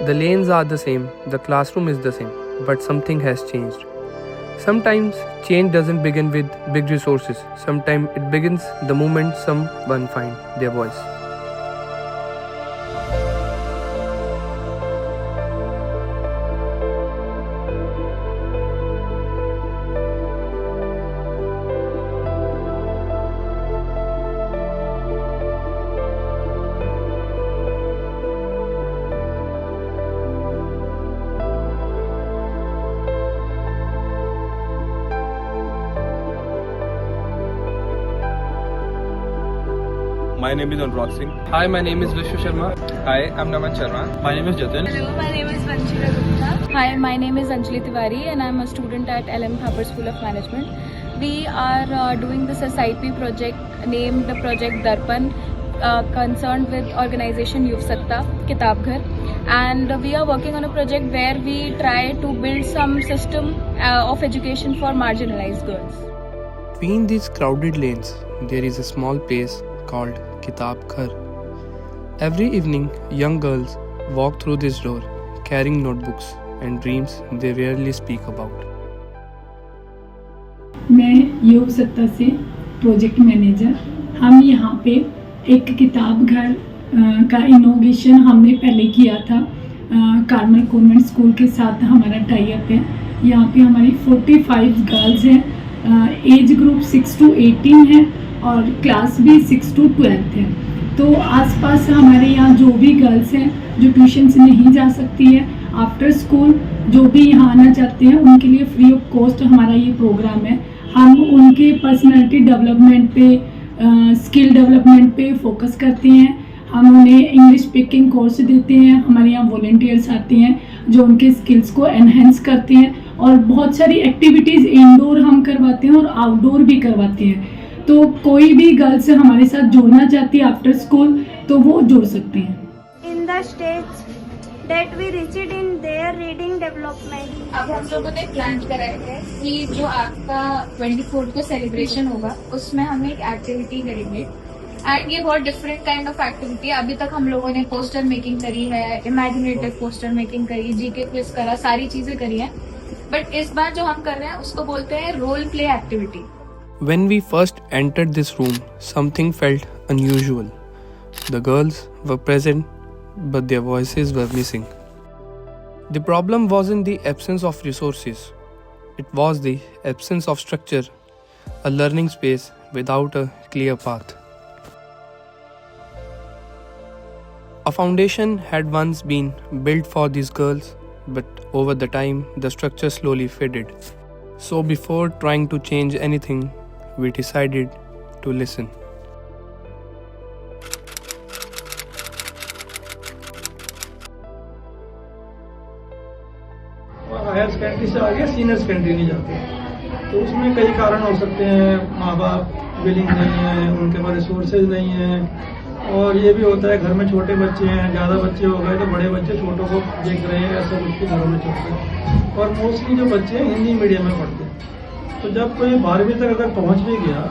The lanes are the same, the classroom is the same, but something has changed. Sometimes change doesn't begin with big resources. Sometimes it begins the moment someone finds their voice. My name is Anurag Singh. Hi, my name is Vishwa Sharma. Hi, I'm Naman Sharma. My name is Jatin. Hello, my name is Vanshika Gupta. Hi, my name is Anjali Tiwari and I'm a student at LM Thapar School of Management. We are doing this SIP project named the Project Darpan, concerned with organization Yuv Satta, Kitab Ghar. And we are working on a project where we try to build some system of education for marginalized girls. Between these crowded lanes, there is a small place called Kitab Ghar. Every evening, young girls walk through this door carrying notebooks and dreams they rarely speak about. मैं योग सत्ता से project manager. हम यहाँ पे एक किताब घर का इनोवेशन हमने पहले किया था। कार्मल कॉन्वेंट स्कूल के साथ हमारा टाई अप है। यहाँ पे हमारी 45 गर्ल्स हैं। एज ग्रुप 6 to 18 है और क्लास भी 6 to 12 है। तो आसपास हमारे यहाँ जो भी गर्ल्स हैं जो ट्यूशन से नहीं जा सकती है, आफ्टर स्कूल जो भी यहाँ आना चाहते हैं उनके लिए फ्री ऑफ कॉस्ट हमारा ये प्रोग्राम है। हम उनके पर्सनालिटी डेवलपमेंट पे, स्किल डेवलपमेंट पे फोकस करते हैं। हम उन्हें इंग्लिश स्पीकिंग कोर्स देते हैं। हमारे यहाँ वॉलंटियर्स आते हैं जो उनके स्किल्स को एनहेंस करते हैं और बहुत सारी एक्टिविटीज़ इंडोर हम करवाते हैं और आउटडोर भी करवाते हैं। तो कोई भी गर्ल्स हमारे साथ जुड़ना चाहती है आफ्टर स्कूल तो वो जुड़ सकते हैं। In the stage that we reached in their reading development. अब हम लोगों ने प्लान करा है कि जो आपका 24 को सेलिब्रेशन होगा उसमें हम एक एक्टिविटी करेंगे एंड ये बहुत डिफरेंट काइंड ऑफ एक्टिविटी है। अभी तक हम लोगों ने पोस्टर मेकिंग करी है, इमेजिनेटिव पोस्टर मेकिंग करी, जीके क्विज करा, सारी चीजें करी हैं। बट इस बार जो हम कर रहे हैं उसको बोलते हैं role play activity. When we first entered this room, something felt unusual. The girls were present, but their voices were missing. The problem wasn't the absence of resources, it was the absence of structure, a learning space without a clear path. A foundation had once been built for these girls, but over the time the structure slowly faded. So before trying to change anything, we decided to listen. Higher secondary से आगे senior secondary नहीं जाते, तो उसमें कई कारण हो सकते हैं। माँ बाप विलिंग नहीं है, उनके पास रिसोर्सेज नहीं है, और ये भी होता है घर में छोटे बच्चे हैं, ज़्यादा बच्चे हो गए तो बड़े बच्चे छोटों को देख रहे हैं, ऐसा कुछ भी घरों में चलता है। और मोस्टली जो बच्चे हैं हिंदी मीडियम में पढ़ते हैं, तो जब कोई 12वीं तक अगर पहुंच भी गया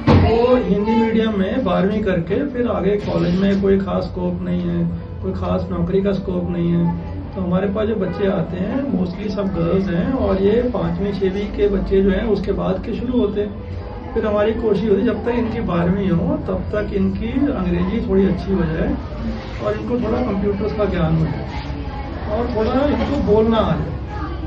तो हिंदी मीडियम में 12वीं करके फिर आगे कॉलेज में कोई खास स्कोप नहीं है, कोई खास नौकरी का स्कोप नहीं है। तो हमारे पास जो बच्चे आते हैं मोस्टली सब गर्ल्स हैं, और ये 5वीं 6वीं के बच्चे जो हैं उसके बाद के शुरू होते हैं। फिर हमारी कोशिश होती है जब तक इनकी 12वीं हो तब तक इनकी अंग्रेजी थोड़ी अच्छी हो जाए और इनको थोड़ा कंप्यूटर्स का ज्ञान हो जाए और थोड़ा इनको बोलना आ जाए।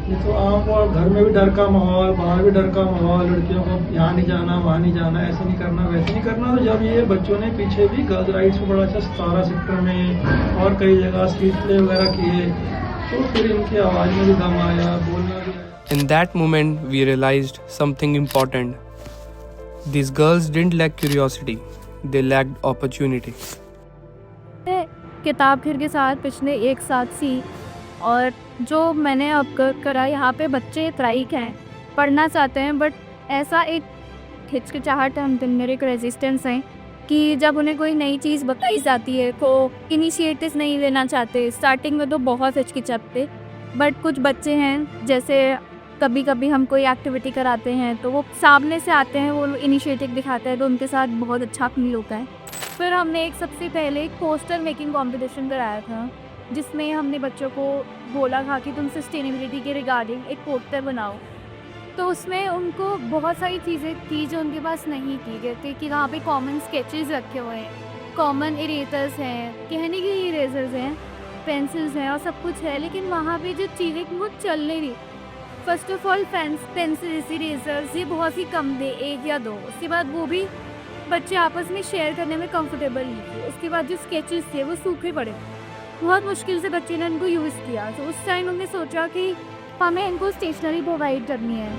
नहीं तो आम और घर में भी डर का माहौल, बाहर भी डर का माहौल, लड़कियों को यहाँ नहीं जाना, वहाँ नहीं जाना, ऐसे नहीं करना, वैसे नहीं करना। तो जब ये बच्चों ने पीछे भी गर्ल्स राइट्स को बड़ा अच्छा 17 सेक्टर में और कई जगह स्ट्रीट प्ले वगैरह किए, तो फिर इनकी आवाज़ में भी दम आया, बोलना भी आया। In that moment, we realized something important. These girls didn't lack curiosity, they lacked opportunity. किताब घर के साथ पिछले एक साथ सी और जो मैंने अब करा, यहाँ पे बच्चे लाइक हैं, पढ़ना चाहते हैं, बट ऐसा एक हिचकिचाहट है उनके अंदर, एक रेजिस्टेंस है कि जब उन्हें कोई नई चीज़ बताई जाती है तो इनिशिएटिव नहीं लेना चाहते। स्टार्टिंग में तो बहुत हिचकिचाते, बट कुछ बच्चे हैं जैसे कभी कभी हम कोई एक्टिविटी कराते हैं तो वो सामने से आते हैं, वो इनिशिएटिव दिखाते हैं, तो उनके साथ बहुत अच्छा फील होता है। फिर हमने एक सबसे पहले एक पोस्टर मेकिंग कंपटीशन कराया था जिसमें हमने बच्चों को बोला था कि तुम सस्टेनेबिलिटी के रिगार्डिंग एक पोस्टर बनाओ। तो उसमें उनको बहुत सारी चीज़ें थी जो उनके पास नहीं थी, जैसे कि वहाँ पे कॉमन स्केचेस रखे हुए हैं, कॉमन इरेजर्स हैं, कहने के इरेजर्स हैं, पेंसिल्स हैं और सब कुछ है, लेकिन वहाँ पे जो चीज़ें वो चल नहीं रही। First of all pencils, erasers ये बहुत ही कम थे, 1 या 2। उसके बाद वो भी बच्चे आपस में शेयर करने में कंफर्टेबल नहीं थे। उसके बाद जो स्केचेस थे वो सूखे पड़े, बहुत मुश्किल से बच्चे ने उनको यूज़ किया। तो उस टाइम हमने सोचा कि हमें इनको स्टेशनरी प्रोवाइड करनी है।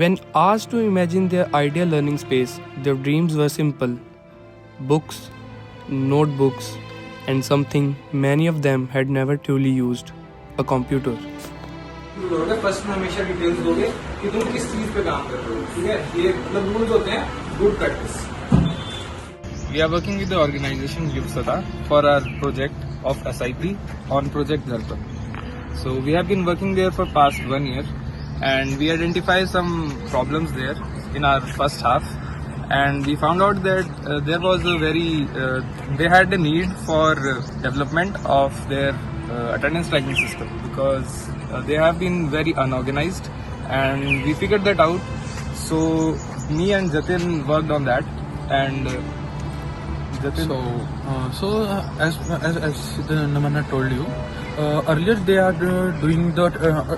When asked to imagine their ideal learning space, their dreams were simple: books, notebooks, and something many of them had never truly used: a computer. First में हमेशा डिटेल्स दोगे कि तुम किस चीज पे काम कर रहे हो, ठीक है? ये मतलब रूल्स होते हैं, good practice. We are working with the organization Yuvsata for our project of SIP on Project Darpan. So we have been working there for past 1 year, and we identified some problems there in our first half, and we found out that there was a they had a need for development of their attendance tracking system, because they have been very unorganized, and we figured that out. So me and Jatin worked on that, and Jatin. As the Naman had told you, earlier they are doing the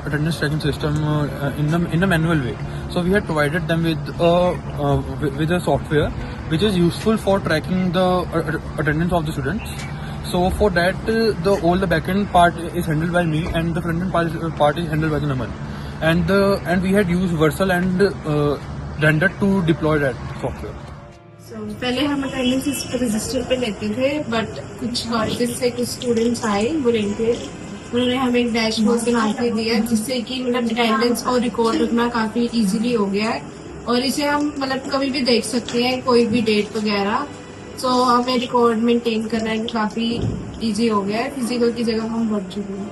attendance tracking system in a manual way. So we had provided them with a software which is useful for tracking the attendance of the students. So for that, all the backend part is handled by me, and the frontend part is handled by the Naman. And we had used Versal and Render to deploy that software. पहले हम attendance register पे लेते थे, but कुछ colleges से कुछ students आए volunteer, उन्होंने हमें एक डैशबोर्ड बना के दिया, जिससे कि मतलब अटेंडेंस और रिकॉर्ड रखना काफी इजीली हो गया है, और इसे हम मतलब कभी भी देख सकते हैं, कोई भी डेट वगैरह। तो हमें रिकॉर्ड मेंटेन करना काफी इजी हो गया है, फिजिकल की जगह हम वर्चुअल हैं।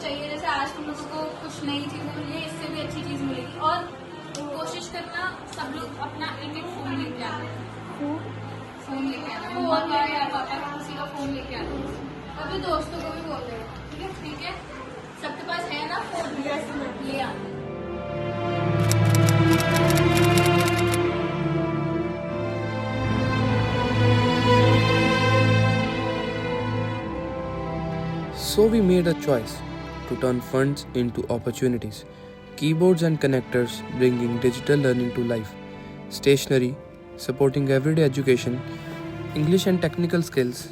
चाहिए, जैसे आज तुम लोगों को कुछ नई चीजें मिली, इससे भी अच्छी चीज मिलेगी। और कोशिश करना सब लोग अपना एक फोन लेके आना, फोन लेके आना, मम्मा का या पापा का किसी का फोन लेके आना, अभी दोस्तों को भी बोल रहे हो, ठीक है? ठीक है, सबके पास है ना फोन, ले आना। So we made a choice to turn funds into opportunities. Keyboards and connectors bringing digital learning to life. Stationery supporting everyday education. English and technical skills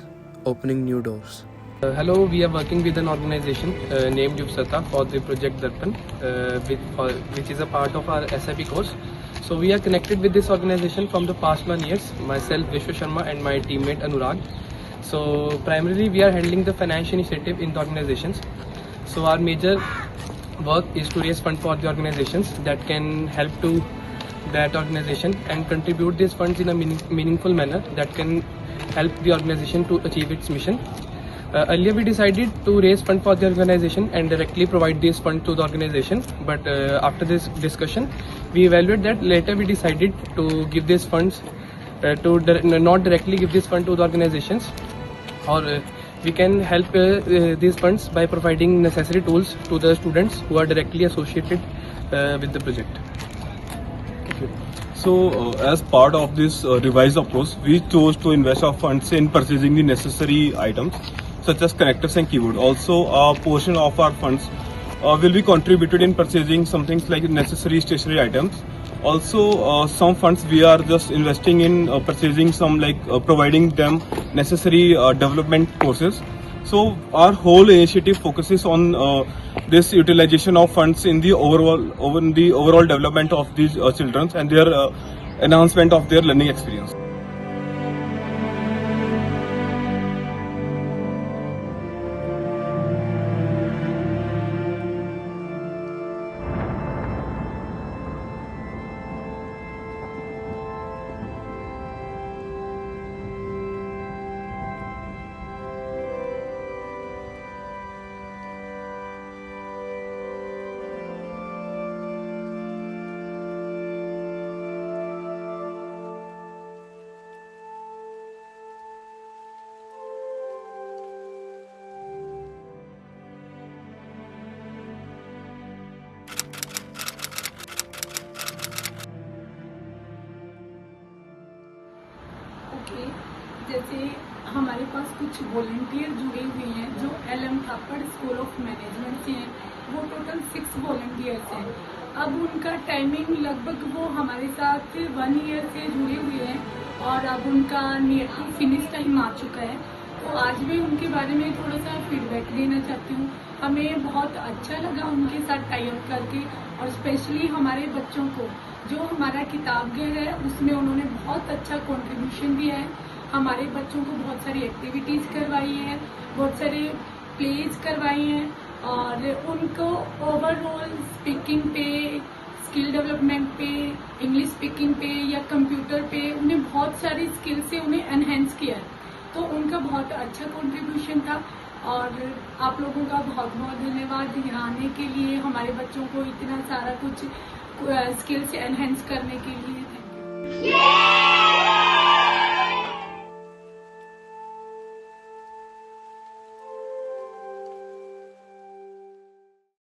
opening new doors. Hello, we are working with an organization named Yuvsata for the project Darpan, which is a part of our SIP course. So we are connected with this organization from the past 1 year. Myself, Vishwa Sharma, and my teammate Anurag. So primarily we are handling the financial initiative in the organizations. So our major work is to raise funds for the organizations that can help to that organization and contribute these funds in a meaningful manner that can help the organization to achieve its mission. Earlier we decided to raise funds for the organization and directly provide these funds to the organization, but after this discussion we evaluated that later we decided to give these funds not directly give this fund to the organizations, or we can help these funds by providing necessary tools to the students who are directly associated with the project. Okay. So as part of this revised approach, we chose to invest our funds in purchasing the necessary items such as connectors and keyboard. Also, a portion of our funds will be contributed in purchasing some things like necessary stationery items. Also, some funds we are just investing in purchasing some, like providing them necessary development courses. So our whole initiative focuses on this utilization of funds in the overall development of these children and their enhancement of their learning experience. जैसे हमारे पास कुछ volunteer जुड़े हुए हैं जो LM थापड़ school of management से हैं। वो टोटल 6 वॉलंटियर्स हैं। अब उनका टाइमिंग लगभग वो हमारे साथ 1 ईयर से जुड़े हुए हैं और अब उनका नियर टू फिनिश टाइम आ चुका है। तो आज मैं उनके बारे में थोड़ा सा फीडबैक देना चाहती हूँ। हमें बहुत अच्छा लगा उनके साथ टाई अप करके, और स्पेशली हमारे बच्चों को जो हमारा किताब घर है उसमें उन्होंने बहुत अच्छा कंट्रीब्यूशन दिया है। हमारे बच्चों को बहुत सारी एक्टिविटीज़ करवाई है, बहुत सारे प्लेज करवाई हैं, और उनको ओवरऑल स्पीकिंग पे, स्किल डेवलपमेंट पे, इंग्लिश स्पीकिंग पे या कंप्यूटर पे उन्हें बहुत सारी स्किल से उन्हें एनहेंस किया है। तो उनका बहुत अच्छा कंट्रीब्यूशन था, और आप लोगों का बहुत बहुत धन्यवाद यहाँ आने के लिए, हमारे बच्चों को इतना सारा कुछ स्किल से एनहेंस करने के लिए। Thank you.